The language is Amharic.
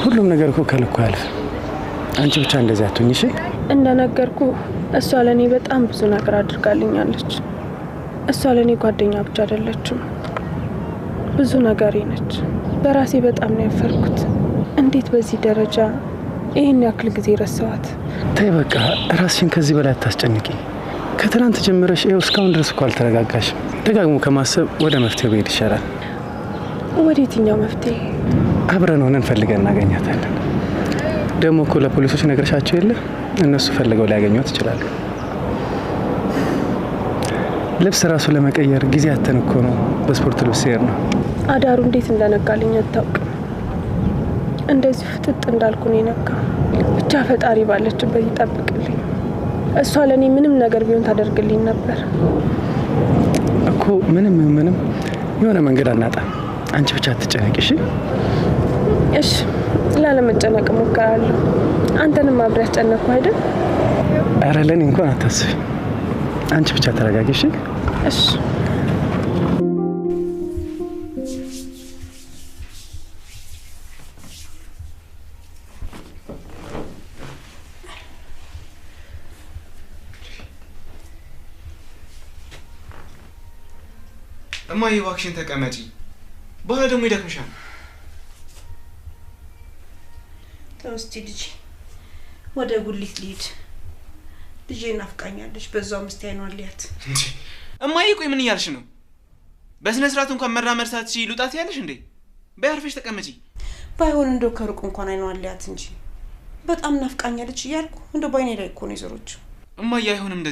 ሁሉም ነገር እኮ ከልኩ ያልፍ። አንቺ ብቻ እንደዚህ አትሁኝ እሺ? እንደነገርኩ እሷ ለኔ በጣም ብዙ ነገር አድርጋልኛለች። እሷ ለኔ ጓደኛ ብቻ አይደለችም፣ ብዙ ነገሬ ነች። በራሴ በጣም ነው ያፈርኩት። እንዴት በዚህ ደረጃ ይሄን ያክል ጊዜ ረሳዋት? ተይ በቃ ራስሽን ከዚህ በላይ አታስጨንቂ። ከትናንት ጀምረሽ ይኸው እስካሁን ድረስ እኮ አልተረጋጋሽም። ደጋግሞ ከማሰብ ወደ መፍትሄው ብሄድ ይሻላል። ወደ የትኛው መፍትሄ? አብረን ሆነን ፈልገን እናገኛታለን። ደግሞ እኮ ለፖሊሶች ነግረሻቸው የለ? እነሱ ፈልገው ሊያገኙት ይችላሉ። ልብስ ራሱ ለመቀየር ጊዜ አተን እኮ ነው በስፖርት ልብስ ይሄር ነው። አዳሩ እንዴት እንደነጋልኝ አታውቅም። እንደዚህ ፍጥጥ እንዳልኩ ነው የነጋ። ብቻ ፈጣሪ ባለችበት ይጠብቅልኝ። እሷ ለኔ ምንም ነገር ቢሆን ታደርግልኝ ነበር እኮ። ምንም የሆነ መንገድ አናጣም። አንቺ ብቻ አትጨነቂ እሺ? እሺ ላለመጨነቅ እሞክራለሁ። አንተንም አብሬ ያስጨነቅኩ አይደል? ኧረ ለኔ እንኳን አታስቢ። አንቺ ብቻ ተረጋጊ እሺ? እሺ እማዬ እባክሽን ተቀመጪ። በኋላ ደግሞ ይደክምሻል። ተውስቲ ልጅ ወደ ጉሊት ልሂድ። ልጄ ናፍቃኛለች። በዛው ምስቲ አይኗን ሊያት። እማዬ ቆይ ምን እያልሽ ነው? በስነ ስርዓት እንኳን መራመድ ሳትችይ ልውጣት ያለሽ እንዴ? በያርፈሽ ተቀመጪ። ባይሆን እንደው ከሩቅ እንኳን አይኗን ሊያት እንጂ በጣም ናፍቃኛለች እያልኩ እንደው ባይኔ ላይ እኮ ነው ይዘሮች። እማዬ አይሆንም እንደዚህ